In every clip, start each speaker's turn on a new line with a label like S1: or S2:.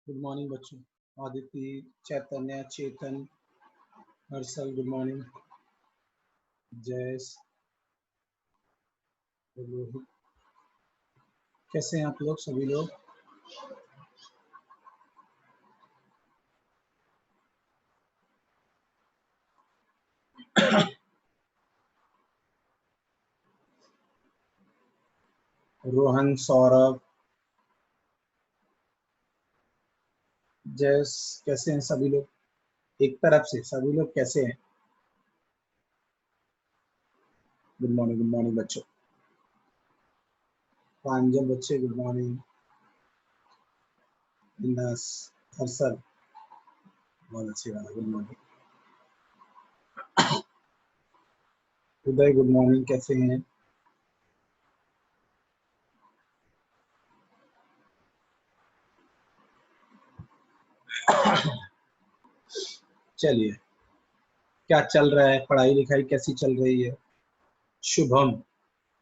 S1: Good morning बच्चों। आदित्य, चैतन्य, चेतन, Harshal, good morning. जयस, रोहित, कैसे हैं आप लोग सभी लोग? रोहन, सौरभ, जयस, कैसे हैं सभी लोग? एक तरफ से सभी लोग कैसे हैं? गुड मॉर्निंग बच्चों। प्रांजल बच्चे, गुड मॉर्निंग। बिंदास, हर्षल, बहुत अच्छी बात है, गुड मॉर्निंग। उदय, गुड मॉर्निंग, कैसे हैं? चलिए, क्या चल रहा है? पढ़ाई लिखाई कैसी चल रही है? शुभम,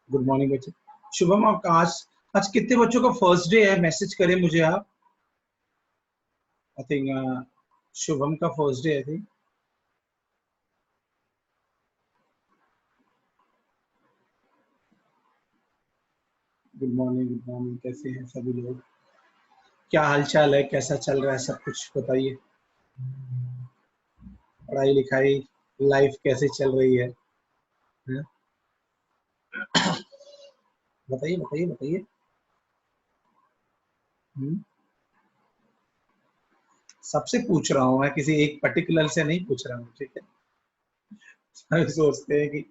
S1: गुड मॉर्निंग बच्चे। शुभम, आप आज आज कितने बच्चों का फर्स्ट डे है? मैसेज करें मुझे आप। आई थिंक शुभम का first day, I think. Good morning, कैसे हैं सभी लोग? क्या हालचाल है? कैसा चल रहा है? सब कुछ बताइए। पढ़ाई लिखाई, लाइफ कैसे चल रही है? हैं? बताइए बताइए बताइए। हम्म, सबसे पूछ रहा हूँ मैं, किसी एक पर्टिकुलर से नहीं पूछ रहा हूँ, ठीक है? सब सोचते हैं कि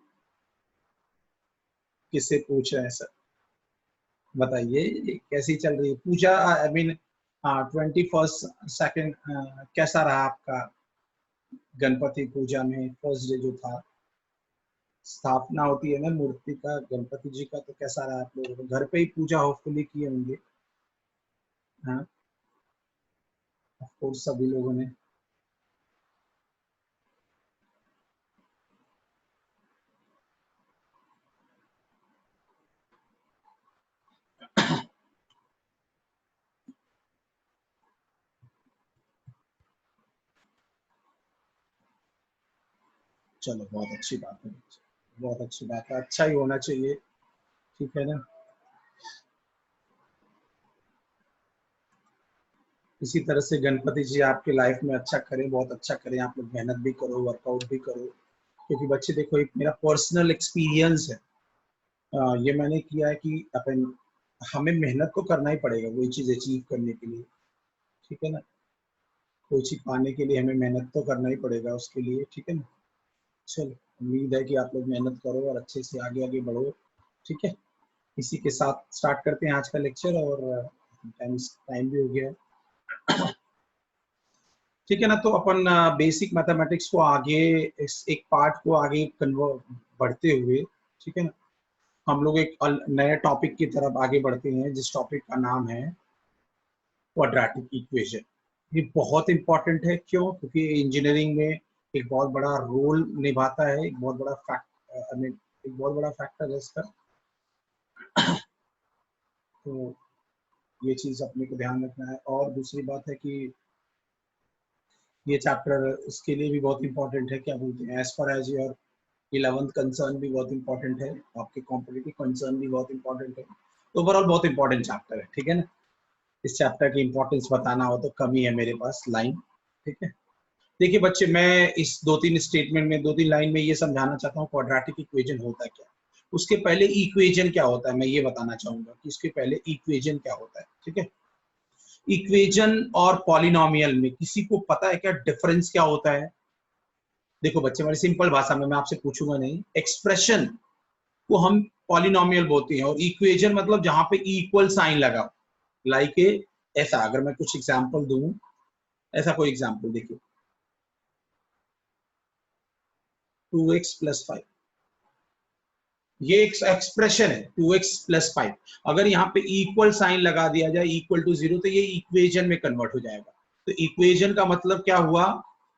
S1: किससे पूछ रहे हैं सर। बताइए, ये कैसी चल रही है पूजा? आई मीन, हाँ, 21 सेकेंड कैसा रहा आपका? गणपति पूजा में फर्स्ट डे जो था, स्थापना होती है ना मूर्ति का, गणपति जी का, तो कैसा रहा आप लोगों को? घर पे ही पूजा होपफुली किए होंगे। हाँ, ऑफ कोर्स सभी लोगों ने। चलो, बहुत अच्छी बात है, बहुत अच्छी बात है, अच्छा ही होना चाहिए, ठीक है ना? इसी तरह से गणपति जी आपके लाइफ में अच्छा करें, बहुत अच्छा करें। आप लोग मेहनत भी करो, वर्कआउट भी करो, क्योंकि बच्चे देखो, एक मेरा पर्सनल एक्सपीरियंस है। ये मैंने किया है कि अपन, हमें मेहनत तो करना ही पड़ेगा वही चीज अचीव करने के लिए, ठीक है ना? कोई चीज पाने के लिए हमें मेहनत तो करना ही पड़ेगा उसके लिए, ठीक है ना? चलो, उम्मीद है कि आप लोग मेहनत करो और अच्छे से आगे आगे बढ़ो, ठीक है? इसी के साथ स्टार्ट करते हैं आज का लेक्चर, और टाइम टाइम भी हो गया है, ठीक है ना? तो अपन बेसिक मैथमेटिक्स को आगे, इस एक पार्ट को आगे कन्वर्ट बढ़ते हुए, ठीक है ना, हम लोग एक नए टॉपिक की तरफ आगे बढ़ते हैं, जिस टॉपिक का नाम है क्वाड्रेटिक इक्वेशन। ये बहुत इंपॉर्टेंट है, क्यों? क्योंकि इंजीनियरिंग में एक बहुत बड़ा रोल निभाता है, एक बहुत बड़ा फैक्ट, आई मीन, एक बहुत बड़ा फैक्टर है इसका। तो ये चीज अपने को ध्यान रखना है। और दूसरी बात है कि ये चैप्टर इसके लिए भी बहुत इंपॉर्टेंट है, क्या बोलते हैं, as far as your 11th concern भी बहुत इंपॉर्टेंट है, आपके कॉम्पिटिटिव कंसर्न भी बहुत इंपॉर्टेंट है। तो ओवरऑल बहुत इंपॉर्टेंट चैप्टर है, ठीक है ना? इस चैप्टर की इंपॉर्टेंस बताना हो तो कम ही है मेरे पास लाइन, ठीक है? देखिए बच्चे, मैं इस दो तीन स्टेटमेंट में, दो तीन लाइन में ये समझाना चाहता हूँ क्वाड्रेटिक इक्वेशन होता क्या। उसके पहले इक्वेशन क्या होता है मैं ये बताना चाहूंगा, कि इसके पहले इक्वेशन क्या होता है, ठीक है? इक्वेशन और पॉलिनोमियल में किसी को पता है क्या डिफरेंस क्या होता है? देखो बच्चे, मेरी सिंपल भाषा में, मैं आपसे पूछूंगा नहीं, एक्सप्रेशन को हम पॉलिनोमियल बोलते हैं, और इक्वेशन मतलब जहां पे इक्वल साइन लगा, लाइक ऐसा। अगर मैं कुछ एग्जांपल दूं, ऐसा कोई एग्जांपल देखिए, 2x + 5, ये एक एक्सप्रेशन है 2x+5। अगर यहाँ पे इक्वल साइन लगा दिया जाए इक्वल टू 0 तो ये इक्वेशन में कन्वर्ट हो जाएगा। तो इक्वेशन का मतलब क्या हुआ,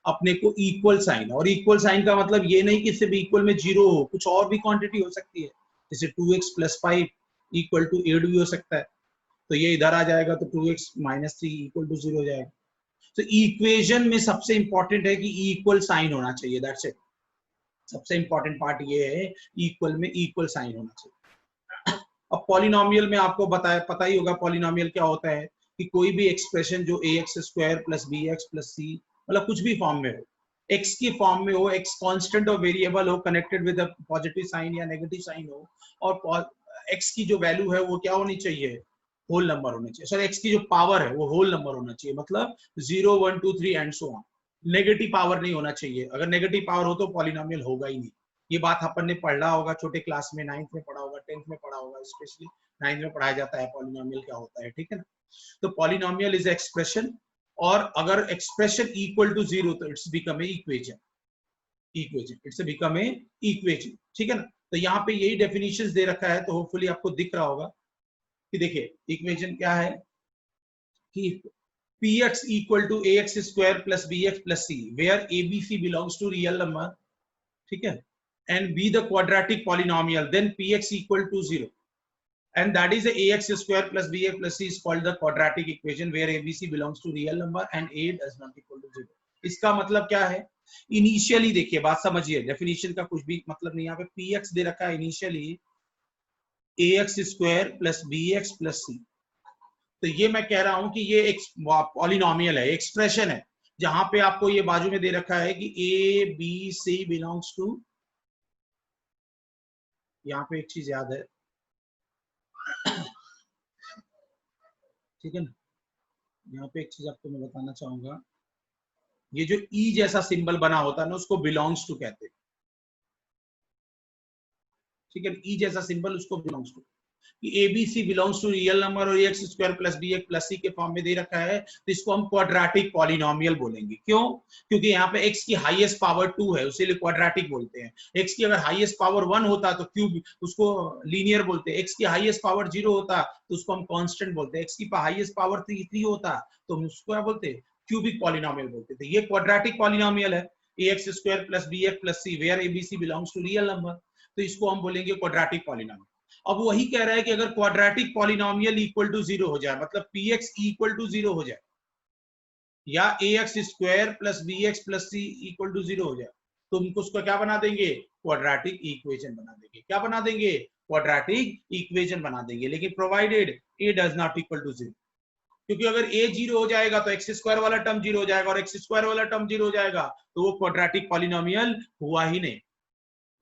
S1: अपने को इक्वल साइन, और इक्वल साइन का मतलब ये नहीं कि सिर्फ इक्वल में 0 हो, कुछ और भी क्वांटिटी हो सकती है, जैसे 2x+5 इक्वल टू 8 भी हो सकता है। तो ये इधर आ जाएगा तो 2x-3 इक्वल टू 0 हो जाएगा। तो इक्वेशन में सबसे इंपॉर्टेंट है कि इक्वल साइन होना चाहिए, दैट्स इट। सबसे इंपॉर्टेंट पार्ट ये है इक्वल में इक्वल साइन होना चाहिए। अब पॉलिनोमियल में आपको बताया पता ही होगा पॉलिनोमियल क्या होता है, कि कोई भी एक्सप्रेशन जो ax² + bx + c मतलब कुछ भी फॉर्म में हो, x की फॉर्म में हो, x कांस्टेंट और वेरिएबल हो, connected with a positive sign या नेगेटिव साइन हो, और x की जो वैल्यू है वो क्या होनी चाहिए, होल नंबर होना चाहिए। सर x की जो पावर है वो होल नंबर होना चाहिए, मतलब 0 1 2 3 and so on. Negative power नहीं होना चाहिए, अगर नेगेटिव पावर हो तो पॉलिनोमियल होगा ही नहीं। ये बात अपन ने पढ़ा होगा छोटे क्लास में, 9th में पढ़ा होगा, 10th में पढ़ा होगा, स्पेशली 9th में पढ़ाया जाता है पॉलिनोमियल क्या होता है, ठीक है ना। तो पॉलिनोमियल इज एक्सप्रेशन, और अगर एक्सप्रेशन इक्वल टू 0 तो it's become a equation, it's become a equation, ठीक है ना। तो यहाँ पे यही डेफिनेशंस दे रखा है, तो होपफुली आपको दिख रहा होगा कि देखिए इक्वेशन क्या है, कि px equal to ax square plus bx plus c where abc belongs to real number, ठीक है, and be the quadratic polynomial, then px equal to 0, and that is a ax square plus bx plus c is called the quadratic equation where abc belongs to real number and a does not equal to 0। इसका मतलब क्या है, initially देखिए बात समझिए, definition का कुछ भी मतलब नहीं, यहाँ पे px दे रखा है initially ax square plus bx plus c। तो ये मैं कह रहा हूं कि ये एक पॉलिनोमियल है, एक्सप्रेशन है, जहां पे आपको ये बाजू में दे रखा है कि A B C belongs to, यहाँ पे एक चीज याद है, ठीक है ना, यहाँ पे एक चीज आपको मैं बताना चाहूंगा, ये जो ई जैसा सिंबल बना होता है ना उसको बिलोंग्स टू कहते हैं, ठीक है, ई जैसा सिंबल उसको बिलोंग्स टू, कि ABC belongs to real number और x square plus b x plus c के फॉर्म में दे रखा है, तो इसको हम क्वाड्रेटिक पॉलिनोमियल बोलेंगे। क्यों? क्योंकि यहाँ पे एक्स की हाईएस्ट पावर 2 है, उसीलिए क्वाड्रेटिक बोलते हैं। एक्स की अगर हाईएस्ट पावर 1 होता तो क्यूब, उसको लीनियर बोलते हैं। एक्स की हाईएस्ट पावर 0 होता तो उसको हम कांस्टेंट बोलते हैं। एक्स की हाईएस्ट पावर 3 होता तो हम उसको क्या बोलते हैं, क्यूबिक पॉलिनोमियल बोलते थे। ये क्वाड्रेटिक पॉलिनोमियल है, x square plus b x plus c where ABC belongs to real number, तो इसको हम बोलेंगे क्वाड्रेटिक पॉलिनोमियल। अब वही कह रहा है कि अगर क्वाड्रेटिक पॉलिनोमियल इक्वल टू 0 हो जाए, मतलब px इक्वल टू 0 हो जाए, या ax square plus bx plus c equal to 0 हो जाए, तो हमको उसको क्या बना देंगे, क्वाड्रेटिक इक्वेशन बना देंगे। क्या बना देंगे, क्वाड्रेटिक इक्वेशन बना देंगे, लेकिन provided a does not equal to 0। क्योंकि अगर a 0 हो जाएगा तो एक्स स्क्वायर वाला टर्म 0 हो जाएगा, और एक्स स्क्वायर वाला टर्म 0 हो जाएगा, तो वो क्वाड्रेटिक पॉलिनोमियल हुआ ही नहीं।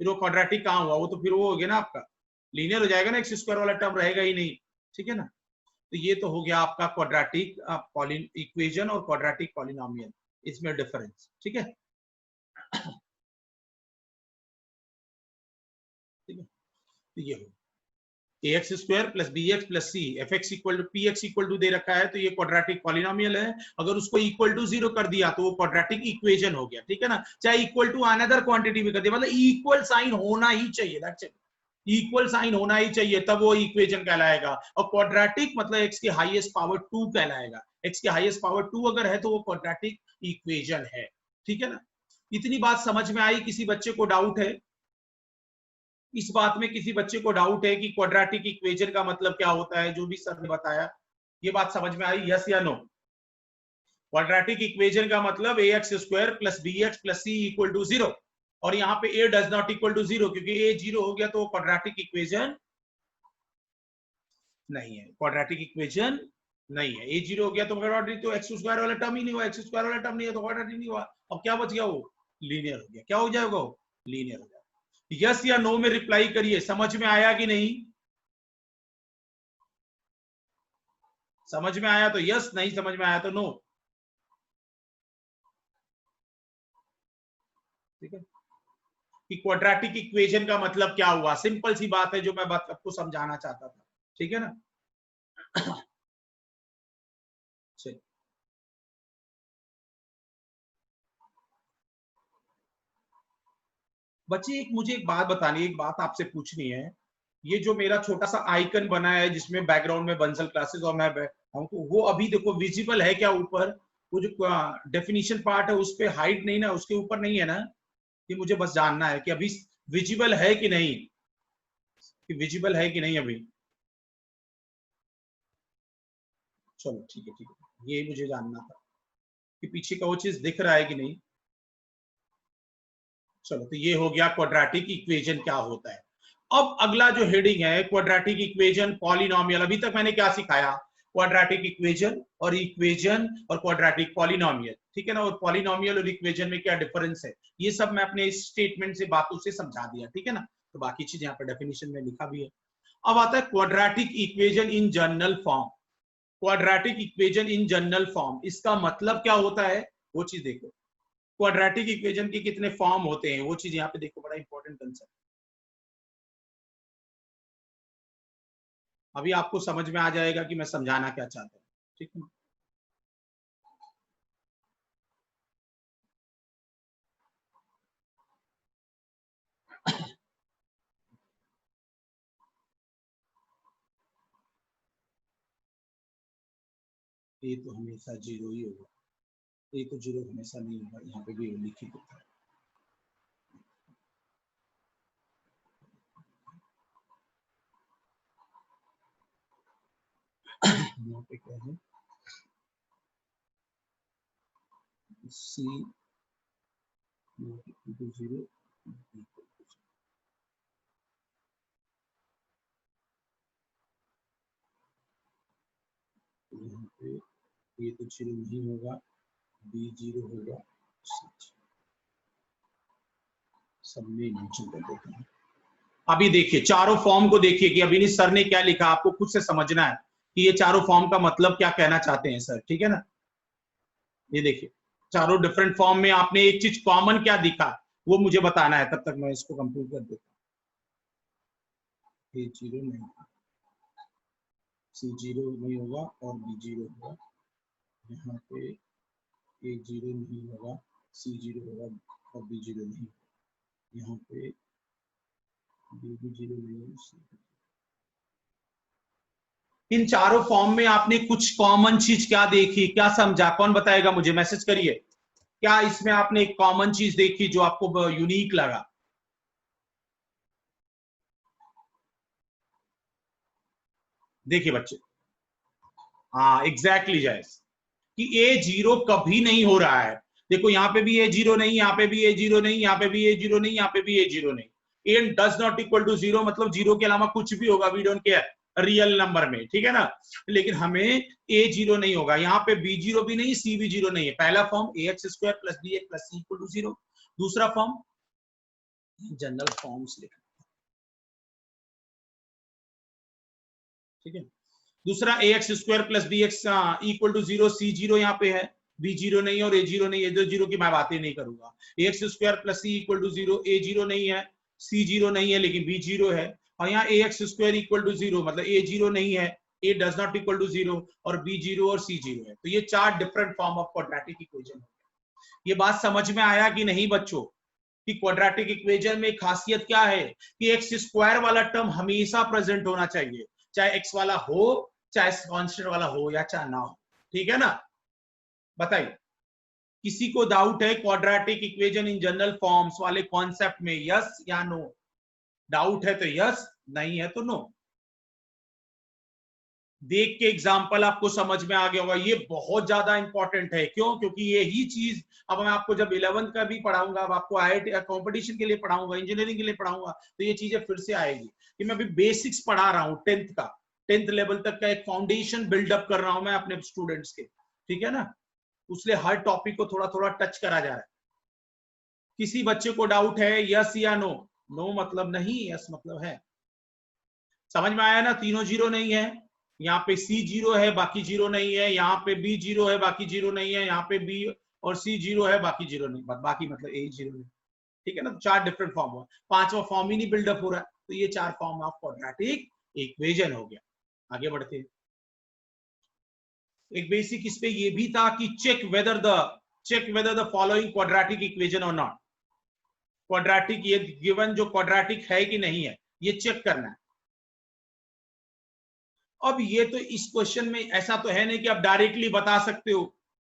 S1: फिर वो क्वाड्रेटिक कहाँ हुआ, वो तो फिर वो हो गया ना आपका लीनियर हो जाएगा ना, एक्स स्क्वायर वाला टर्म रहेगा ही नहीं, ठीक है ना। तो ये तो हो गया आपका क्वाड्रेटिक पॉलिन इक्वेशन और क्वाड्रेटिक पॉलिनोमियल, इसमें डिफरेंस, ठीक है, ठीक है। तो ये हो ax square plus b x plus c f x equal to p x equal to दे रखा है, तो ये क्वाड्रेटिक पॉलिनोमियल है। अगर उसको इक्वल टू 0 कर दिया तो वो क्वाड्रेटिक इक्वेशन हो गया, ठीक है ना। चाहे इक्वल टू अनदर क्वांटिटी भी कर दिया, मतलब इक्वल साइन होना ही चाहिए, दैट्स इट, इक्वल साइन होना ही चाहिए, तब वो इक्वेशन कहलाएगा। और क्वाड्रेटिक मतलब एक्स की हाईएस्ट पावर 2 कहलाएगा। एक्स की हाईएस्ट पावर 2 अगर है तो वो क्वाड्रेटिक इक्वेशन है, ठीक है ना। इतनी बात समझ में आई? किसी बच्चे को डाउट है इस बात में? किसी बच्चे को डाउट है कि क्वाड्रेटिक इक्वेशन का मतलब क्या होता है, जो भी सर ने बताया, ये बात समझ में आई, यस या नो? क्वाड्रेटिक इक्वेशन का मतलब a x square plus b x plus c equal to 0, और यहाँ पे a does not equal to 0, क्योंकि a 0 हो गया तो क्वाड्रेटिक इक्वेशन नहीं है, क्वाड्रेटिक इक्वेशन नहीं है। a 0 हो गया तो क्वाड्रेटिक, तो एक्स स्क्वायर वाला टर्म ही नहीं हुआ, एक्स स्क्वायर वाला टर्म नहीं है तो क्वाड्रेटिक नहीं हुआ। अब क्या बच गया, वो लीनियर हो गया। क्या हो जाएगा, वो लीनियर हो जाएगा। यस या नो में रिप्लाई करिए, समझ में आया कि नहीं? समझ में आया तो यस, नहीं समझ में आया तो नो, ठीक है। कि क्वाड्रेटिक इक्वेशन का मतलब क्या हुआ, सिंपल सी बात है जो मैं बात आपको समझाना चाहता था, ठीक है ना। चलिए, बच्चे एक मुझे एक बात बतानी है, एक बात आपसे पूछनी है। ये जो मेरा छोटा सा आइकन बना है जिसमें बैकग्राउंड में बंसल क्लासेस और मैं हूं, तो वो अभी देखो विजिबल है क्या ऊपर? वो जो डेफिनेशन पार्ट है उस पे हाइट नहीं ना, उसके ऊपर नहीं है ना? ये मुझे बस जानना है कि अभी विजिबल है कि नहीं, कि विजिबल है कि नहीं अभी। चलो ठीक है ठीक है, ये मुझे जानना था कि पीछे का वो चीज दिख रहा है कि नहीं। चलो तो ये हो गया क्वाड्रेटिक इक्वेशन क्या होता है। अब अगला जो हेडिंग है क्वाड्रेटिक इक्वेशन पॉलिनोमियल। अभी तक मैंने क्या सिखाया? क्वाड्रेटिक इक्वेशन और इक्वेशन और क्वाड्रेटिक पॉलिनोमियल, ठीक है ना। और पॉलिनोमियल और इक्वेशन में क्या डिफरेंस है, ये सब मैं अपने इस स्टेटमेंट से बातों से समझा दिया, ठीक है ना। तो बाकी चीज यहाँ पर डेफिनेशन में लिखा भी है। अब आता है quadratic equation in general form. Quadratic equation in general form, इसका मतलब क्या होता है वो चीज देखो। क्वाड्रेटिक इक्वेशन के कितने फॉर्म होते हैं वो चीज यहाँ पे देखो, बड़ा इंपॉर्टेंट कंसेप्ट। अभी आपको समझ में आ जाएगा कि मैं समझाना क्या चाहता हूँ, ठीक है। ये तो हमेशा जीरो ही होगा, ये तो जीरो हमेशा नहीं होगा, यहाँ पे भी लिखित होता है। यहाँ पे क्या है, सी जीरो, यहाँ पे ये तो जीरो नहीं होगा, बी जीरो होगा, सब में मेंशन कर देते हैं। अभी देखिए चारों फॉर्म को देखिए कि अभी सर ने क्या लिखा, आपको खुद से समझना है कि ये चारों फॉर्म का मतलब क्या कहना चाहते हैं सर, ठीक है ना। ये देखिए चारों डिफरेंट फॉर्म में आपने एक चीज कॉमन क्या दिखा वो मुझे बताना है, तब तक मैं इसको कंप्लीट कर देता हूँ। ए जीरो नहीं, सी जीरो नहीं होगा और बी जीरो होगा। यहाँ पे ए जीरो नहीं होगा, सी जीरो होगा और बी जीरो नहीं। यहाँ पे बी भी जीरो नहीं होगा। इन चारों फॉर्म में आपने कुछ कॉमन चीज क्या देखी, क्या समझा, कौन बताएगा मुझे, मैसेज करिए। क्या इसमें आपने एक कॉमन चीज देखी जो आपको यूनिक लगा? देखिए बच्चे, हाँ एग्जैक्टली जैस कि ए जीरो कभी नहीं हो रहा है। देखो यहाँ पे भी ए जीरो नहीं, यहाँ पे भी ए जीरो नहीं, यहाँ पे भी ए जीरो नहीं, यहाँ पे भी ए जीरो नहीं। A does not equal to zero मतलब जीरो के अलावा कुछ भी होगा, we don't care real number में, ठीक है ना। लेकिन हमें ए जीरो नहीं होगा, यहाँ पे बी जीरो भी नहीं, सी भी जीरो नहीं है। पहला form a x square plus b x plus c equal to zero. दूसरा फॉर्म जनरल फॉर्म्स लिखा, ठीक है। दूसरा a x square plus b x equal to zero, c zero यहाँ पे है, बी जीरो नहीं है और ए जीरो नहीं है, जो जीरो की मैं बातें नहीं करूंगा। A x square plus c equal to zero, a zero नहीं है, सी जीरो नहीं है लेकिन बी जीरो है। और यहाँ a x square equal to zero मतलब ए जीरो नहीं है, a does not equal to zero और बी जीरो और सी जीरो है। तो ये चार different form of quadratic equation. ये बात समझ में आया कि नहीं बच्चों, कि क्वाड्रेटिक इक्वेशन में खासियत क्या है कि एक्स स्क्वायर वाला टर्म हमेशा प्रेजेंट होना चाहिए, चाहे एक्स वाला हो, चाहे कांस्टेंट वाला हो या चाहे ना हो, ठीक है ना। बताइए, किसी को डाउट है quadratic equation in general forms वाले कॉन्सेप्ट में, यस या नो? डाउट है तो यस, नहीं है तो नो। देख के एग्जाम्पल आपको समझ में आ गया होगा, ये बहुत ज्यादा इंपॉर्टेंट है। क्यों? क्योंकि यही चीज अब मैं आपको जब 11th का भी पढ़ाऊंगा, अब आपको IIT कॉम्पिटिशन के लिए पढ़ाऊंगा, इंजीनियरिंग के लिए पढ़ाऊंगा, तो ये चीजें फिर से आएगी कि मैं अभी बेसिक्स पढ़ा रहा हूँ 10th का, 10th लेवल तक का एक फाउंडेशन बिल्डअप कर रहा हूं मैं अपने स्टूडेंट्स के, ठीक है ना। उसलिए हर टॉपिक को थोड़ा थोड़ा टच करा जा रहा है। किसी बच्चे को डाउट है यस या नो? नो मतलब नहीं, यस मतलब है। समझ में आया ना, तीनों जीरो नहीं है, यहाँ पे सी जीरो है बाकी जीरो नहीं है, यहाँ पे बी जीरो है बाकी जीरो नहीं है, यहाँ पे बी और सी जीरो है बाकी जीरो नहीं, बाकी मतलब ए जीरो नहीं, ठीक है ना। तो चार डिफरेंट फॉर्म हुआ, पांचवा फॉर्म ही नहीं बिल्डअप हो रहा है। तो ये चार फॉर्म ऑफ क्वाड्रेटिक इक्वेशन हो गया। आगे बढ़ते हैं। एक बेसिक इस पे ये भी था कि check whether the following quadratic equation और नॉट। क्वाड्रेटिक, ये गिवन जो क्वाड्रेटिक है कि नहीं है, ये चेक करना है। अब ये तो इस क्वेश्चन में ऐसा तो है नहीं कि आप डायरेक्टली बता सकते हो,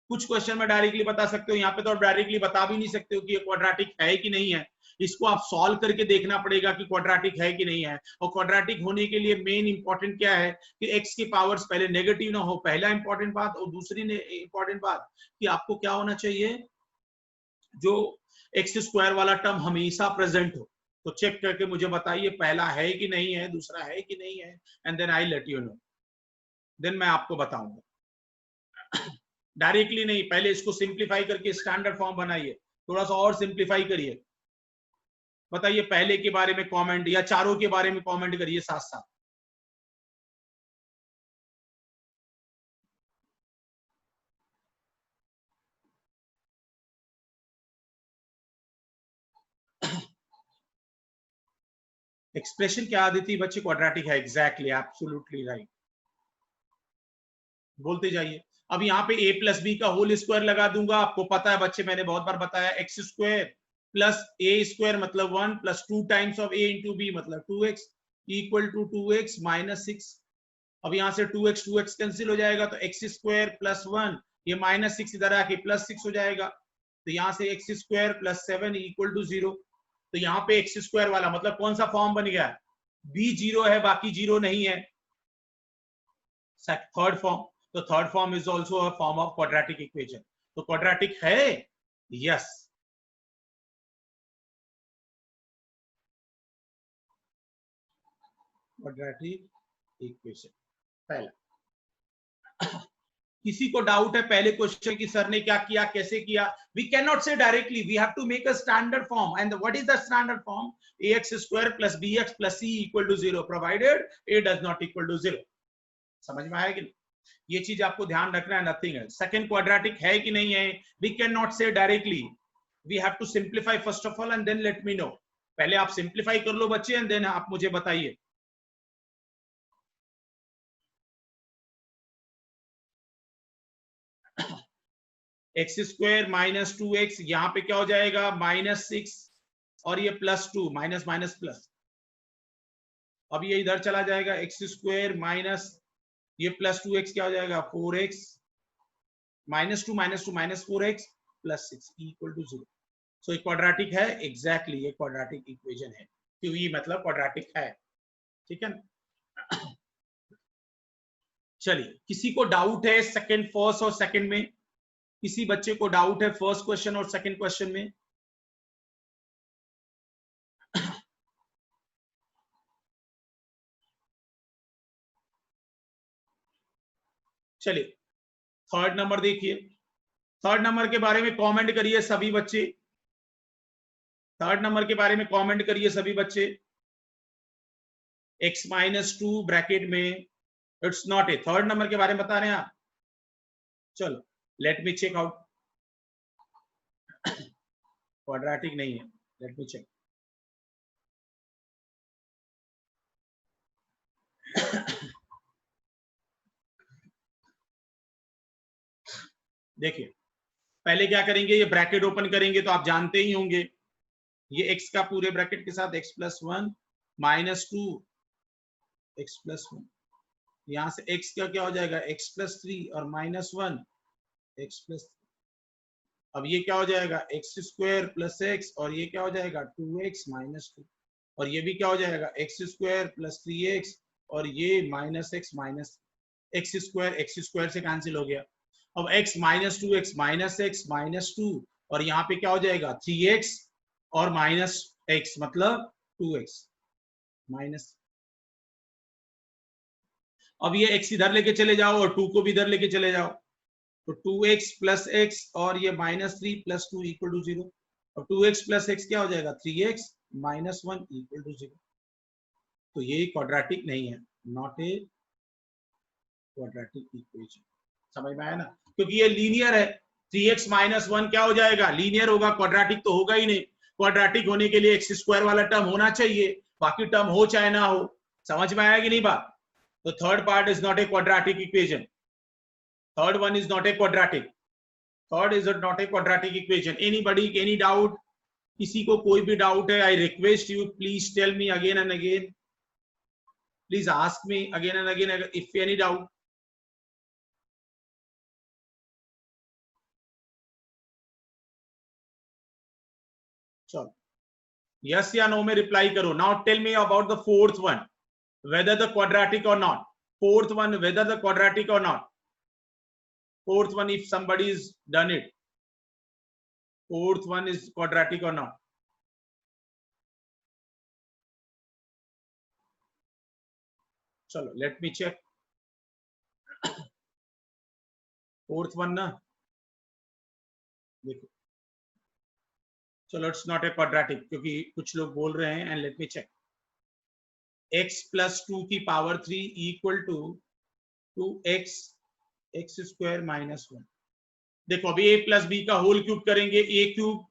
S1: कुछ क्वेश्चन में डायरेक्टली बता सकते हो, यहाँ पे तो आप डायरेक्टली बता भी नहीं सकते हो कि ये क्वाड्रेटिक है कि नहीं है। इसको आप सॉल्व करके देखना पड़ेगा कि क्वाड्रेटिक है कि नहीं है। और क्वाड्रेटिक होने के लिए मेन इंपॉर्टेंट क्या है कि एक्स की पावर्स पहले नेगेटिव ना हो, पहला इंपॉर्टेंट बात। और दूसरी इंपॉर्टेंट बात कि आपको क्या होना चाहिए, जो एक्स स्क्वायर वाला टर्म हमेशा प्रेजेंट हो। तो चेक करके मुझे बताइए पहला है कि नहीं है, दूसरा है कि नहीं है, and then I let you know, then मैं आपको बताऊंगा। डायरेक्टली नहीं, पहले इसको सिंप्लीफाई करके स्टैंडर्ड फॉर्म बनाइए, थोड़ा सा और सिंप्लीफाई करिए। बताइए पहले के बारे में कमेंट या चारों के बारे में कमेंट करिए साथ साथ। एक्सप्रेशन क्या आती थी बच्चे, क्वाड्रेटिक है, एग्जैक्टली, एब्सोल्युटली राइट, बोलते जाइए। अब यहाँ पे a प्लस बी का होल स्क्वायर लगा दूंगा, आपको पता है बच्चे, मैंने बहुत बार बताया, x square plus a square मतलब 1 plus 2 times of a into b मतलब 2x equal to 2x minus 6। अब यहाँ से 2x कैंसिल हो जाएगा, तो एक्स स्क्वायर प्लस 1, ये माइनस 6 इधर आके प्लस 6 हो जाएगा, तो यहाँ से x square plus 7 equal to 0। तो यहाँ पे एक्स स्क्वायर वाला मतलब कौन सा फॉर्म बन गया, b 0 है, बाकी 0 नहीं है, थर्ड फॉर्म। तो third form is also a form of quadratic equation. तो क्वाड्रेटिक है, यस। क्वाड्रेटिक इक्वेशन पहला। किसी को डाउट है पहले क्वेश्चन की सर ने क्या किया, कैसे किया? We can not say directly, we have to make a standard form, and what is the standard form, ax square plus bx plus c equal to 0 provided a does not equal to 0। समझ में आया कि नहीं? ये चीज आपको ध्यान रखना है, नथिंग है। सेकंड क्वाड्रेटिक है कि नहीं है, we can not say directly, we have to simplify first of all and then let me know. पहले आप सिंप्लीफाई कर लो बच्चे एंड देन आप मुझे बताइए। एक्स स्क्वायर माइनस 2x, यहाँ पे क्या हो जाएगा माइनस 6, और ये प्लस 2, माइनस माइनस प्लस, अब ये इधर चला जाएगा, एक्स स्क्वायर माइनस ये प्लस 2x क्या हो जाएगा 4x, minus 2 minus 2 minus 4x plus 6 equal to 0। So ये क्वाड्रेटिक है, एग्जैक्टली ये क्वाड्रेटिक इक्वेशन है, क्योंकि ये मतलब क्वाड्रेटिक है, ठीक है ना? चलिए, किसी को डाउट है सेकंड, फर्स्ट और सेकंड में? किसी बच्चे को डाउट है फर्स्ट क्वेश्चन और सेकंड क्वेश्चन में? चलिए थर्ड नंबर देखिए, थर्ड नंबर के बारे में कमेंट करिए सभी बच्चे, थर्ड नंबर के बारे में कमेंट करिए सभी बच्चे। x माइनस 2 ब्रैकेट में, it's not a, third number के बारे में बता रहे हैं आप? चलो let me check out, quadratic नहीं है, लेट मी चेक। देखिए पहले क्या करेंगे, ये ब्रैकेट ओपन करेंगे, तो आप जानते ही होंगे ये x का पूरे ब्रैकेट के साथ x plus 1 minus 2 x plus 1, यहां से x का क्या हो जाएगा x प्लस 3 और माइनस 1 x प्लस, अब ये क्या हो जाएगा एक्स स्क्वायर प्लस एक्स, और ये क्या हो जाएगा 2x माइनस 2, और ये भी क्या हो जाएगा एक्स स्क्वायर प्लस 3x, और ये minus x minus x square से कैंसिल हो गया। अब x minus 2x minus x minus 2, और यहाँ पे क्या हो जाएगा 3x और माइनस x मतलब 2x माइनस, अब ये x इधर लेके चले जाओ और 2 को भी इधर लेके चले जाओ, तो 2x प्लस x और ये माइनस 3 प्लस 2 इक्वल टू 0, और 2x प्लस x क्या हो जाएगा 3x माइनस 1 इक्वल टू 0। तो ये क्वाड्रेटिक नहीं है, नॉट ए क्वाड्रेटिक इक्वेशन। समझ में आया ना? क्योंकि ये लीनियर है, 3x माइनस 1 क्या हो जाएगा, लीनियर होगा, क्वाड्रेटिक तो होगा ही नहीं। क्वाड्रेटिक होने के लिए एक्स स्क्वायर वाला टर्म होना चाहिए, बाकी टर्म हो चाहे ना हो। समझ में आया कि नहीं बात? तो third part is not a quadratic equation, third one is not a quadratic, third is not a quadratic equation. Anybody, any doubt? किसी को कोई भी डाउट है, I request you please tell me again and again, please ask me again and again if any doubt. चलो yes या no में reply करो। Now tell me about the fourth one, whether the quadratic or not. Fourth one, whether the quadratic or not. Fourth one, if somebody is done it. Fourth one is quadratic or not. चलो let me check. Fourth one ना देखो, चलो it's not a quadratic क्योंकि कुछ लोग बोल रहे हैं, and let me check. x plus 2 की power 3 equal to 2x x square minus 1। देखो अभी a प्लस बी का होल क्यूब करेंगे, a cube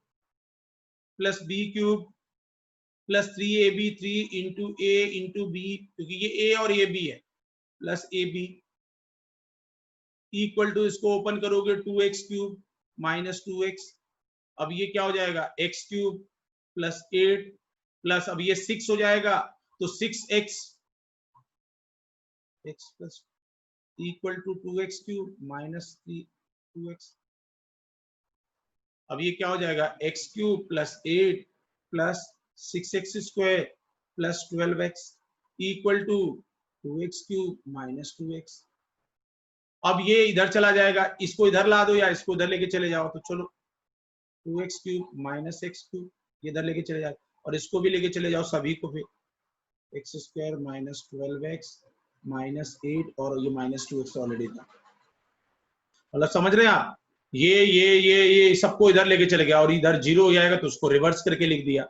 S1: plus b cube plus 3ab 3 into a into b, क्योंकि ये a और ये b है, प्लस ab इक्वल टू, इसको ओपन करोगे 2x क्यूब माइनस 2x। अब ये क्या हो जाएगा, x क्यूब प्लस 8 प्लस अब ये 6 हो जाएगा, तो 6x x plus equal to 2x cube minus 2x। अब ये क्या हो जाएगा, x cube plus 8 plus 6x square plus 12x equal to 2x cube minus 2x। अब ये इधर चला जाएगा, इसको इधर ला दो या इसको इधर लेके चले जाओ, तो चलो 2x cube minus x cube ये इधर लेके चले जाओ, और इसको भी लेके चले जाओ सभी को, फिर x square minus 12x minus 8 और ये माइनस 2x ऑलरेडी था। मतलब समझ रहे हैं आप, ये सबको इधर लेके चले गया और इधर 0 हो जाएगा, तो उसको रिवर्स करके लिख दिया।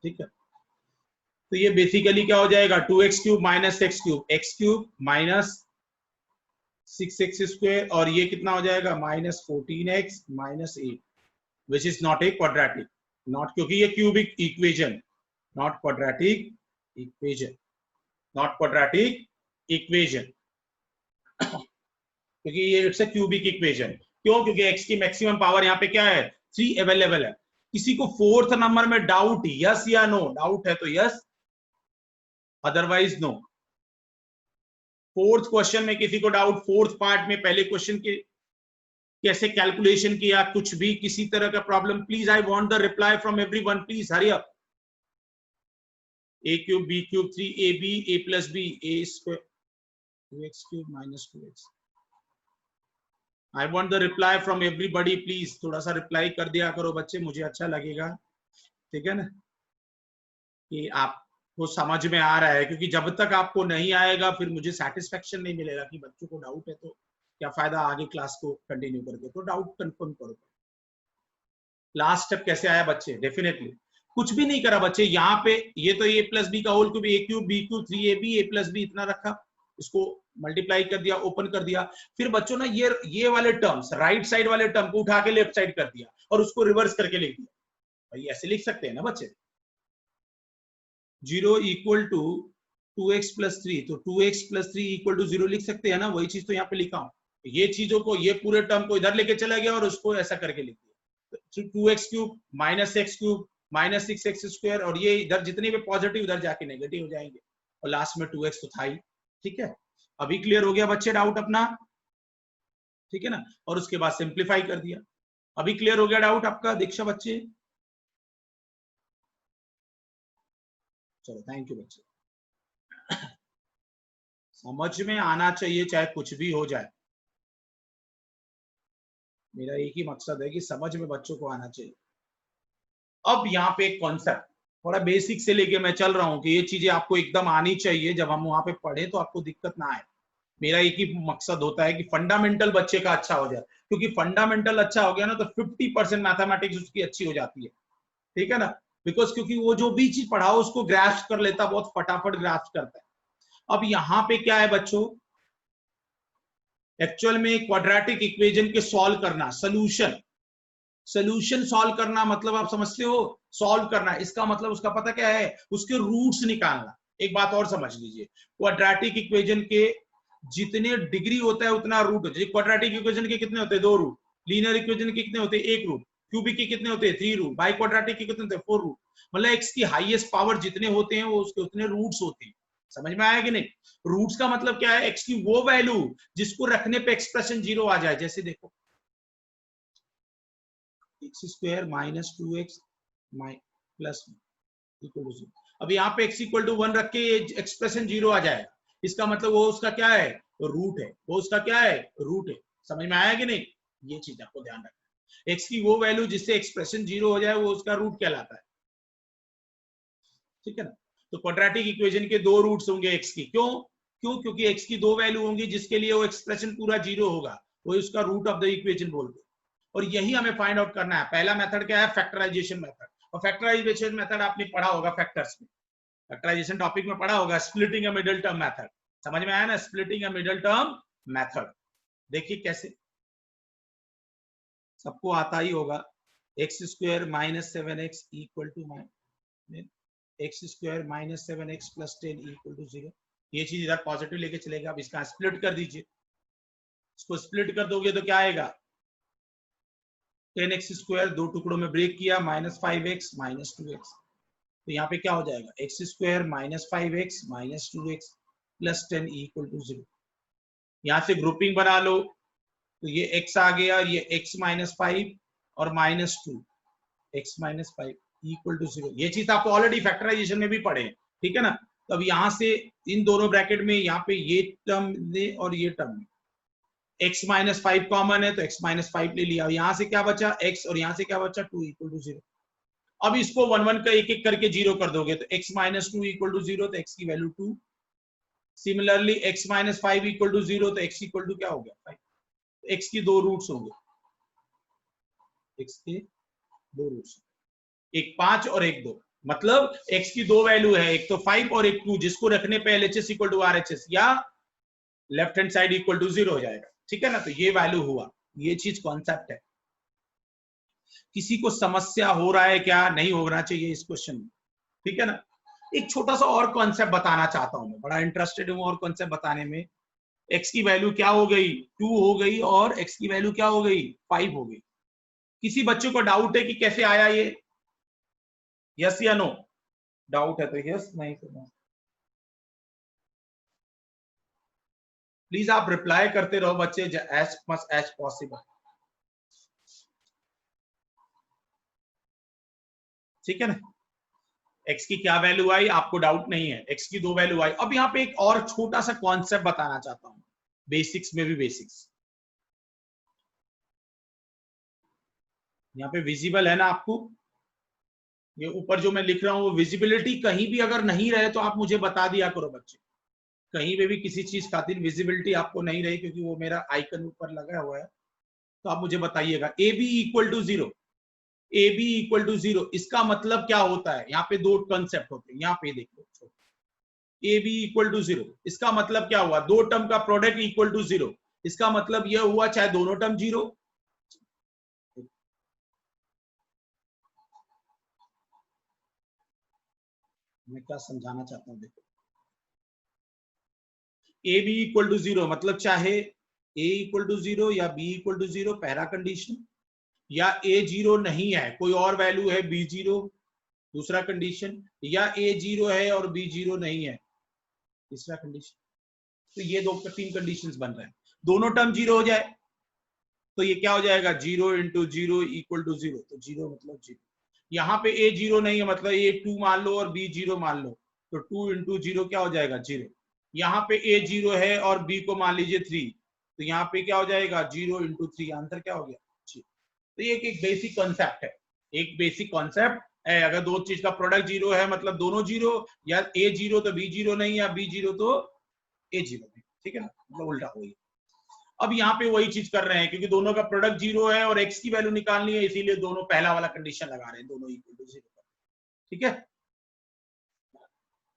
S1: ठीक है, तो ये बेसिकली क्या हो जाएगा, 2x cube minus x cube, x cube minus 6x square, और ये कितना हो जाएगा minus 14x minus 8, which is not a quadratic, not क्योंकि ये cubic equation, not quadratic equation, not quadratic equation, क्योंकि ये इट्स अ क्यूबिक इक्वेशन। क्यों, क्योंकि x की मैक्सिमम पावर यहाँ पे क्या है, 3 अवेलेबल है। किसी को फोर्थ नंबर में डाउट, यस या नो, डाउट है तो yes, otherwise no. Fourth question में किसी को डाउट, फोर्थ पार्ट में पहले क्वेश्चन के कैसे कैलकुलेशन किया, कुछ भी किसी तरह का problem, please I want the reply from everyone, please hurry up. a cube b cube 3ab a plus b a square 2x cube minus 2x। I want the reply from everybody, please थोड़ा सा reply कर दिया करो बच्चे, मुझे अच्छा लगेगा। ठीक है ना, कि आपको समझ में आ रहा है, क्योंकि जब तक आपको नहीं आएगा फिर मुझे सेटिस्फेक्शन नहीं मिलेगा कि बच्चों को डाउट है, तो क्या फायदा आगे क्लास को कंटिन्यू करके। तो डाउट कंफर्म करो। लास्ट स्टेप कैसे आया बच्चे, डेफिनेटली कुछ भी नहीं करा बच्चे, यहाँ पे ये तो a प्लस बी का whole cube, a cube b cube 3ab a plus b इतना रखा, इसको मल्टीप्लाई कर दिया, ओपन कर दिया। फिर बच्चों ना ये वाले टर्म्स, राइट साइड वाले टर्म को उठा के लेफ्ट साइड कर दिया और उसको रिवर्स करके लिख दिया। भाई ऐसे लिख सकते हैं ना बच्चे, 0 इक्वल टू 2x प्लस 3, तो 2x प्लस 3 इक्वल टू 0 लिख सकते हैं ना, वही चीज तो यहाँ पे लिखा हूं। ये चीजों को, ये पूरे टर्म को इधर लेके चला गया और उसको ऐसा करके लिख दिया, 2x cube minus x cube minus 6x square, और ये इधर जितने भी पॉजिटिव उधर जाके नेगेटिव हो जाएंगे, और लास्ट में 2x तो था ही। ठीक है, अभी क्लियर हो गया बच्चे डाउट अपना, ठीक है ना, और उसके बाद सिंप्लीफाई कर दिया। अभी क्लियर हो गया डाउट आपका दीक्षा बच्चे? चलो थैंक यू बच्चे, समझ में आना चाहिए चाहे कुछ भी हो जाए, मेरा एक ही मकसद है कि समझ में बच्चों को आना चाहिए। अब यहाँ पे एक कॉन्सेप्ट थोड़ा बेसिक से लेके मैं चल रहा हूँ कि ये चीजें आपको एकदम आनी चाहिए, जब हम वहां पे पढ़े तो आपको दिक्कत ना आए। मेरा एक ही मकसद होता है कि फंडामेंटल बच्चे का अच्छा हो जाए, क्योंकि फंडामेंटल अच्छा हो गया ना तो 50% मैथमेटिक्स उसकी अच्छी हो जाती है। ठीक है ना, बिकॉज क्योंकि वो जो भी चीज पढ़ाओ उसको ग्रास्प कर लेता, बहुत फटाफट ग्रास्प करता है। अब यहाँ पे क्या है बच्चों, एक्चुअल में क्वाड्रेटिक इक्वेशन के सॉल्व करना, सोल्यूशन सॉल्व करना, मतलब आप समझते हो, सॉल्व करना इसका मतलब उसका पता क्या है, उसके रूट्स निकालना। एक बात और समझ लीजिए, क्वाड्रेटिक इक्वेशन के जितने डिग्री होता है उतना रूट होता है। क्वाड्रेटिक इक्वेशन के कितने होते हैं, 2 रूट, लीनियर इक्वेशन के कितने होते हैं? 1 रूट। क्यूबिक के कितने होते हैं? 3 रूट। बाई क्वाड्रेटिक के कितने होते हैं? 4 रूट। मतलब एक्स की हाईएस्ट पावर जितने होते हैं वो उसके उतने रूट्स होते हैं। समझ में आया कि नहीं? रूट्स का मतलब क्या है? एक्स की वो वैल्यू जिसको रखने पे एक्सप्रेशन 0 आ जाए। जैसे देखो x square minus 2x plus equal to 0। अब यहाँ पे x इक्वल टू 1 रख के एक्सप्रेशन 0 आ जाएगा। इसका मतलब वो उसका क्या है? रूट है। वो उसका क्या है? रूट है। समझ में आया कि नहीं? ये चीज आपको ध्यान रखना है। x की वो वैल्यू जिससे एक्सप्रेशन 0 हो जाए वो उसका रूट कहलाता है। ठीक है ना? तो क्वाड्रेटिक इक्वेशन के दो रूट्स होंगे x की। क्यों? क्योंकि x की दो वैल्यू होंगी जिसके लिए वो एक्सप्रेशन पूरा 0 होगा। वो उसका रूट ऑफ द इक्वेशन बोलते हैं। और यही हमें फाइंड आउट करना है। पहला मेथड क्या है? Factorization method. और फैक्टराइजेशन मेथड आपने पढ़ा होगा फैक्टर्स में, फैक्टराइजेशन टॉपिक में पढ़ा होगा। Splitting a middle term method. समझ में आया ना? Splitting a middle term method. देखिए कैसे, सबको आता ही होगा। X square minus 7x equal to x square minus 7x plus 10 equal to 0। ये चीज इधर पॉजिटिव लेके चलेगा। अब इसका स्प्लिट कर दीजिए। इसको स्प्लिट कर दोगे तो क्या आएगा? 10x स्क्वायर दो टुकड़ों में ब्रेक किया, माइनस 5x माइनस 2x। तो यहाँ पे क्या हो जाएगा? X square minus 5x minus 2x plus 10 equal to 0। यहाँ से ग्रुपिंग बना लो तो ये x आ गया, ये x माइनस 5 और minus 2 x minus 5 equal to 0। ये चीज आपको ऑलरेडी फैक्टराइजेशन में भी पढ़े हैं। ठीक है ना? तो अब यहाँ से इन दोनों ब्रैकेट में यहाँ पे ये टर्म दे और ये टर्म, x माइनस 5 कॉमन है तो x माइनस 5 ले लिया। यहाँ से क्या बचा? x और यहाँ से क्या बचा? 2 इक्वल टू 0। अब इसको 1 1 का एक एक करके 0 कर दोगे तो x माइनस 2 इक्वल टू 0 तो x की value 2। Similarly x minus 5 equal to 0 तो x इक्वल टू क्या हो गया? 5। x की दो रूट्स होंगे, x के दो रूट्स, एक 5 और एक 2। मतलब x की दो वैल्यू है, एक तो 5 और एक 2, जिसको रखने पे LHS इक्वल टू RHS या left hand side equal to 0 हो जाएगा। ठीक है ना? तो ये वैल्यू हुआ। ये चीज कॉन्सेप्ट है। किसी को समस्या हो रहा है क्या? नहीं होना चाहिए इस क्वेश्चन में। ठीक है ना? एक छोटा सा और कॉन्सेप्ट बताना चाहता हूं, मैं बड़ा इंटरेस्टेड हूं और कॉन्सेप्ट बताने में। x की वैल्यू क्या हो गई? 2 हो गई और x की वैल्यू क्या हो गई? 5 हो गई। किसी बच्चे को डाउट है कि कैसे आया ये? यस या नो? डाउट है तो यस, नहीं तो नो। प्लीज आप रिप्लाई करते रहो बच्चे, एज मच एज पॉसिबल। ठीक है ना? x की क्या वैल्यू आई? आपको डाउट नहीं है, x की दो वैल्यू आई। अब यहाँ पे एक और छोटा सा कॉन्सेप्ट बताना चाहता हूं, बेसिक्स में भी बेसिक्स। यहाँ पे विजिबल है ना आपको? ये ऊपर जो मैं लिख रहा हूँ वो विजिबिलिटी कहीं भी अगर नहीं रहे तो आप मुझे बता दिया करो बच्चे। कहीं पे भी किसी चीज खातिर विजिबिलिटी आपको नहीं रही, क्योंकि वो मेरा आइकन ऊपर लगा हुआ है, तो आप मुझे बताइएगा। A b equal to 0, a b equal to 0, इसका मतलब क्या होता है? यहाँ पे दो कंसेप्ट होते हैं। यहाँ पे देखो, ए बी इक्वल टू 0, इसका मतलब क्या हुआ? दो टर्म का प्रोडक्ट इक्वल टू 0। इसका मतलब यह हुआ चाहे दोनों टर्म 0। मैं क्या समझाना चाहता हूँ देखो, ए बी इक्वल टू 0 मतलब चाहे ए इक्वल टू 0 या बी इक्वल टू 0, पहला कंडीशन, या ए 0 नहीं है, कोई और वैल्यू है बी 0, दूसरा कंडीशन, या ए 0 है और बी 0 नहीं है, तीसरा कंडीशन। तो ये दो तीन कंडीशंस बन रहे हैं। दोनों टर्म 0 हो जाए तो ये क्या हो जाएगा? 0 इंटू 0 इक्वल टू 0। तो 0 मतलब 0। यहाँ पे ए 0 नहीं है मतलब ए 2 मान लो और बी 0 मान लो, तो 2 इंटू 0 क्या हो जाएगा? 0। यहाँ पे ए 0 है और बी को मान लीजिए 3, तो यहाँ पे क्या हो जाएगा? 0 इंटू 3। आंसर क्या हो गया? 0। तो ये एक बेसिक कॉन्सेप्ट है, एक बेसिक कॉन्सेप्ट है। अगर दो चीज का प्रोडक्ट 0 है मतलब दोनों 0, या ए 0 तो बी 0 नहीं, या बी 0 तो ए 0 नहीं। ठीक है ना? मतलब उल्टा हो गया। अब यहाँ पे वही चीज कर रहे हैं, क्योंकि दोनों का प्रोडक्ट 0 है और x की वैल्यू निकालनी है, इसीलिए दोनों पहला वाला कंडीशन लगा रहे हैं, दोनों इक्वल टू 0। ठीक है?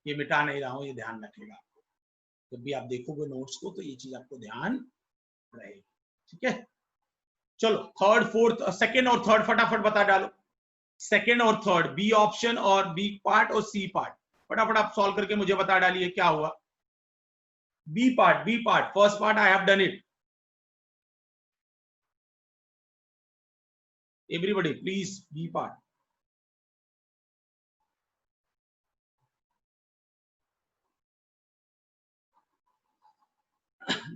S1: ये मिटा नहीं रहा हूं, ये ध्यान रखिएगा। जब भी आप देखोगे नोट्स को तो ये चीज आपको ध्यान रहेगी। ठीक है? चलो थर्ड फोर्थ सेकंड और थर्ड फटाफट बता डालो। सेकंड और थर्ड, बी ऑप्शन और बी पार्ट और सी पार्ट, फटाफट आप सॉल्व करके मुझे बता डालिए क्या हुआ। B part first part I have done it. Everybody please b part.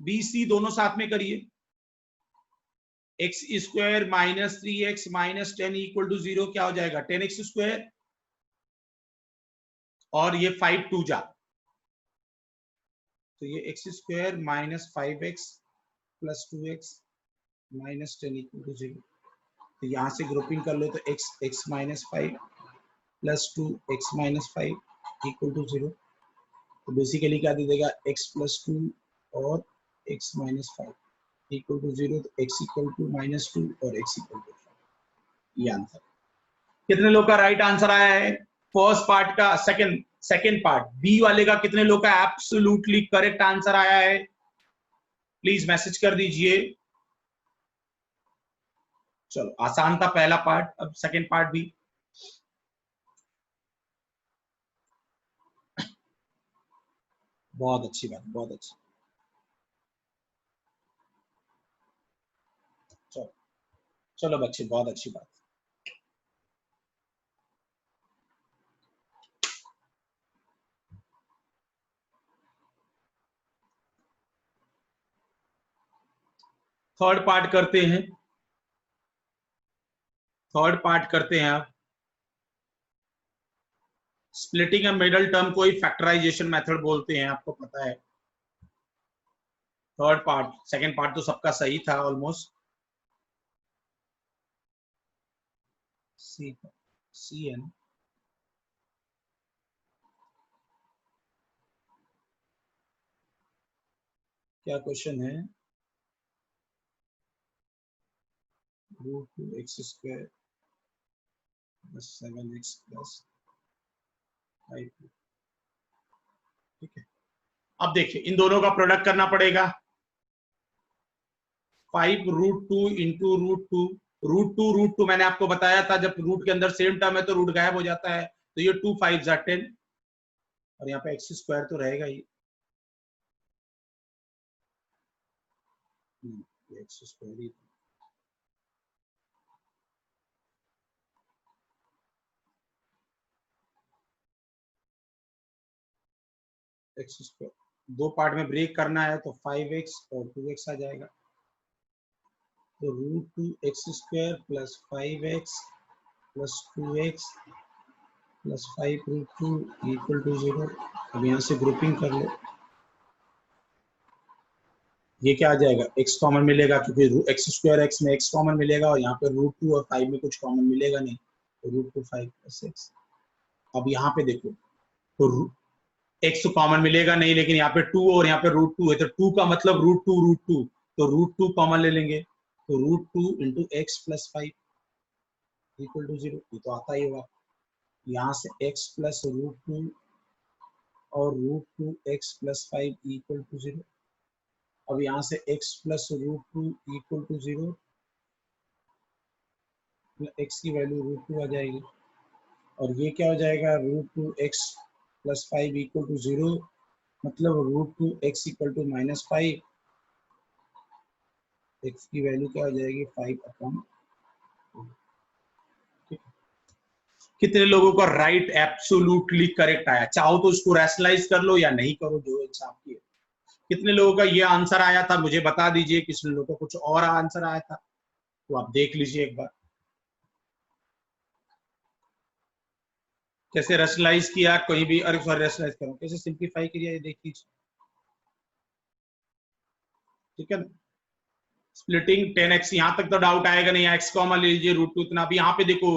S1: B c दोनों साथ में करिए। X square minus 3x minus 10 equal to 0 क्या हो जाएगा 10x स्क्वायर, और ये 5 2 जा, तो ये x square minus 5x plus 2x minus 10 equal to 0। तो यहां से ग्रुपिंग कर लो तो x minus 5 plus 2 x minus 5 equal to 0। तो बेसिकली क्या दे देगा x प्लस 2 और x माइनस 5 इक्वल टू 0। तो x इक्वल टू माइनस 2 और x इक्वल टू 5। ये आंसर। कितने लोग का राइट आंसर आया है फर्स्ट पार्ट का? सेकंड पार्ट बी वाले का कितने लोग का एब्सोल्युटली करेक्ट आंसर आया है? प्लीज मैसेज कर दीजिए। चलो आसान था पहला पार्ट, अब सेकंड पार्ट भी। बहुत अच्छी बात, बहुत अच्छी। चलो चलो बच्चे, बहुत अच्छी बात। थर्ड पार्ट करते हैं, थर्ड पार्ट करते हैं आप। स्प्लिटिंग अ मिडल टर्म को ही फैक्टराइजेशन मेथड बोलते हैं, आपको पता है। थर्ड पार्ट, सेकंड पार्ट तो सबका सही था ऑलमोस्ट। सी, सी है ना? क्या क्वेश्चन है? Root 2x square plus 7x plus 5। ठीक है, अब देखिए इन दोनों का प्रोडक्ट करना पड़ेगा। 5 रूट 2 इंटू रूट टू मैंने आपको बताया था, जब रूट के अंदर सेम टर्म है तो रूट गायब हो जाता है। तो ये 2 5 जा 10, और यहाँ पे एक्स स्क्वायर तो रहेगा ही। एक्स स्क्वायर ही, एक्स स्क्वायर दो पार्ट में ब्रेक करना है तो 5x और 2x आ जाएगा। तो root 2x square plus 5x plus 2x plus 5 root 2 equal to 0। अब यहाँ से ग्रुपिंग कर लो, ये क्या आ जाएगा x कॉमन मिलेगा, क्योंकि एक्स स्क्वायर एक्स में x कॉमन मिलेगा, और यहाँ पे रूट 2 और 5 में कुछ कॉमन मिलेगा नहीं, तो रूट 2 5 प्लस एक्स। अब यहाँ पे देखो, तो एक्स तो कॉमन मिलेगा नहीं, लेकिन यहाँ पे 2 और यहाँ पे रूट 2 है, तो 2 का मतलब रूट 2, तो रूट 2 कॉमन ले लेंगे, तो root 2 into x plus 5 equal to 0। ये तो आता ही होगा। यहाँ से x प्लस रूट 2 और root 2 x plus 5 equal to 0। अब यहाँ से x plus root 2 equal to 0, x की वैल्यू रूट 2 आ जाएगी, और ये क्या हो जाएगा root 2 x plus 5 equal to 0, मतलब root 2 x equal to minus 5। X की वैल्यू क्या हो जाएगी 5 अपॉन। कितने लोगों का राइट एब्सोल्युटली करेक्ट आया? चाहो तो उसको रैशनलाइज कर लो या नहीं करो, जो इच्छा आपकी है। कितने लोगों का ये आंसर आया था मुझे बता दीजिए, कितने लोगों का कुछ और आंसर आया था तो आप देख लीजिए एक बार कैसे रैशनलाइज किया। कहीं भी, अरे सॉरी रैशनलाइज करो, कैसे सिंप्लीफाई किया ये देख लीजिए। ठीक है ना? स्प्लिटिंग 10x, यहां तक तो डाउट आएगा नहीं। x कॉमन ले लीजिए, रूट 2 इतना। अभी यहाँ पे देखो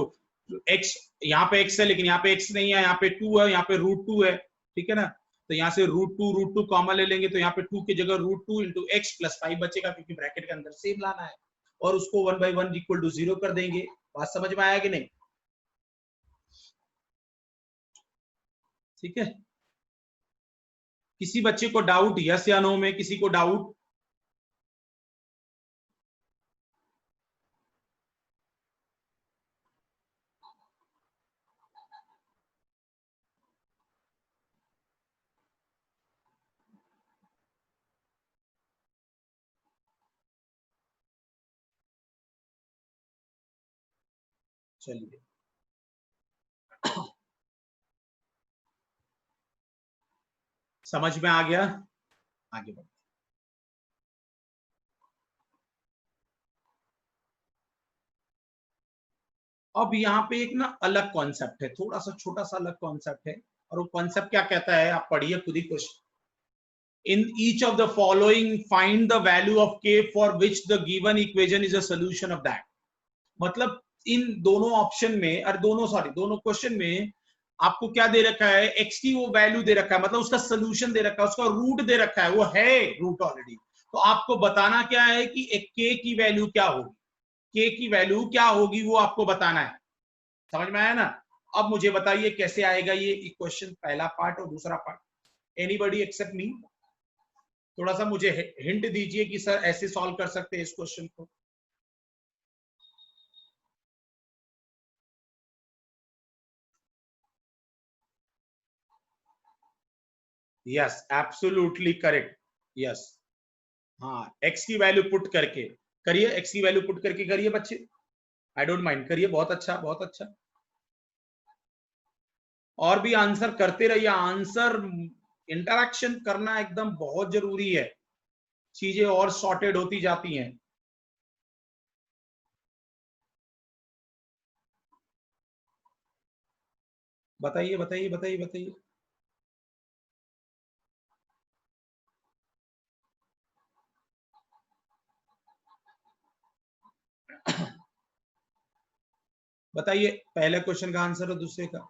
S1: x, यहाँ पे x है लेकिन यहाँ पे x नहीं है, यहाँ पे 2 है, यहाँ पे रूट 2 है। ठीक है ना? तो यहाँ से रूट टू कॉमन ले लेंगे, तो यहाँ पे 2 की जगह रूट 2 इंटू एक्स प्लस 5 बचेगा, क्योंकि ब्रैकेट के अंदर सेम लाना है, और उसको 1/1 इक्वल टू 0 कर देंगे। बात समझ में आया कि नहीं? ठीक है, किसी बच्चे को डाउट यस या नो में? किसी को डाउट? चलिए समझ में आ गया, आगे बढ़ो। अब यहाँ पे एक ना अलग कॉन्सेप्ट है, थोड़ा सा छोटा सा अलग कॉन्सेप्ट है, और वो कॉन्सेप्ट क्या कहता है, आप पढ़िए खुद ही question. In each of the following, find the value of k for which the given equation is a solution of that. मतलब इन दोनों ऑप्शन में, और दोनों क्वेश्चन में आपको क्या दे रखा है, x की वो वैल्यू दे रखा है, मतलब उसका सोल्यूशन दे रखा है, उसका रूट दे रखा है, वो है रूट ऑलरेडी। तो आपको बताना क्या है कि एक k की वैल्यू क्या होगी, k की वैल्यू क्या होगी वो आपको बताना है। समझ में आया ना? अब मुझे बताइए कैसे आएगा ये इक्वेशन, पहला पार्ट और दूसरा पार्ट। एनीबॉडी एक्सेप्ट मी? थोड़ा सा मुझे हिंट दीजिए कि सर ऐसे सॉल्व कर सकते हैं इस क्वेश्चन को। Yes, absolutely correct. यस, हाँ, x की वैल्यू पुट करके करिए, x की वैल्यू पुट करके करिए बच्चे, आई डोंट माइंड, करिए, बहुत अच्छा बहुत अच्छा। और भी आंसर करते रहिए, आंसर इंटरेक्शन करना एकदम बहुत जरूरी है, चीजें और सॉर्टेड होती जाती हैं। बताइए बताइए बताइए बताइए। बताइए पहले क्वेश्चन का आंसर और दूसरे का।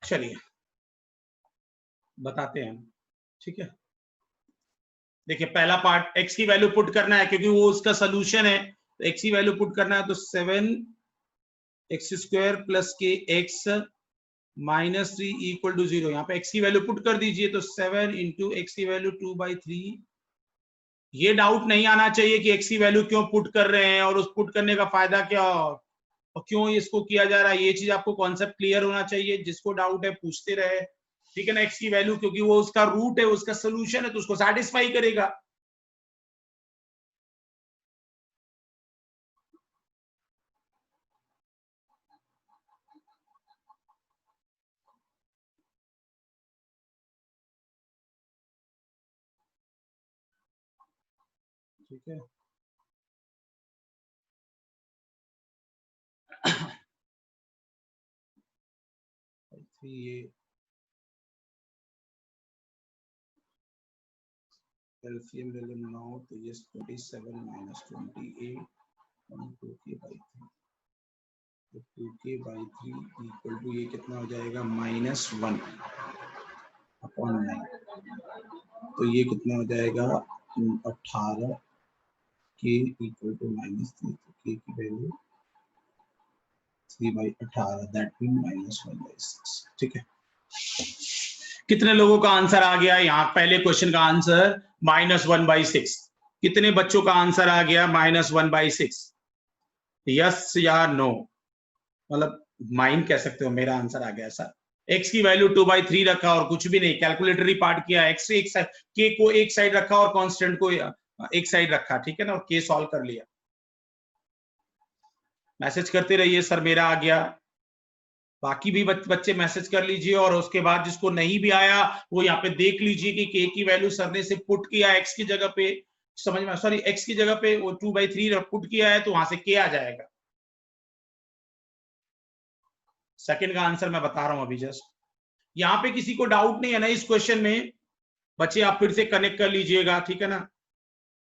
S1: चलिए बताते हैं, ठीक है। देखिए पहला पार्ट, x की वैल्यू पुट करना है क्योंकि वो उसका सोल्यूशन है, तो x की वैल्यू पुट करना है, तो 7x² प्लस के एक्स -3 इक्वल टू 0। यहाँ पे x की वैल्यू पुट कर दीजिए, तो 7 इंटू एक्स की वैल्यू 2/3। ये डाउट नहीं आना चाहिए कि x की वैल्यू क्यों पुट कर रहे हैं और उस पुट करने का फायदा क्या और क्यों इसको किया जा रहा है, ये चीज आपको कॉन्सेप्ट क्लियर होना चाहिए। जिसको डाउट है पूछते रहे, ठीक है ना। x की वैल्यू क्योंकि वो उसका रूट है, उसका सोल्यूशन है, तो उसको सेटिस्फाई करेगा। ठीक है, ये एलसीएम ले लेना हो तो ये 27 माइनस 28 2k/3, तो 2k/3 इक्वल टू ये कितना हो जाएगा, -1 अपॉन 9। तो ये कितना हो जाएगा, 18 के इक्वल टू -3, तो के की वैल्यू 3/18, दैट मीन -1/6। ठीक है, कितने लोगों का आंसर आ गया यहाँ? पहले क्वेश्चन का आंसर -1/6। कितने बच्चों का आंसर आ गया -1/6? यस या नो? मतलब माइंड कह सकते हो, मेरा आंसर आ गया सर। x की वैल्यू 2/3 रखा और कुछ भी नहीं, कैलकुलेटरी पार्ट किया, x एक साइड, k को एक साइड रखा और कांस्टेंट को एक साइड रखा, ठीक है ना, और k सॉल्व कर लिया। मैसेज करते रहिए सर मेरा आ गया, बाकी भी बच्चे मैसेज कर लीजिए, और उसके बाद जिसको नहीं भी आया वो यहाँ पे देख लीजिए कि k की वैल्यू सर ने से पुट किया x की जगह पे, समझ में, सॉरी x की जगह पे वो 2/3 पुट किया है, तो वहां से k आ जाएगा। सेकंड का आंसर मैं बता रहा हूं अभी जस्ट। यहाँ पे किसी को डाउट नहीं है ना इस क्वेश्चन में? बच्चे आप फिर से कनेक्ट कर लीजिएगा, ठीक है ना।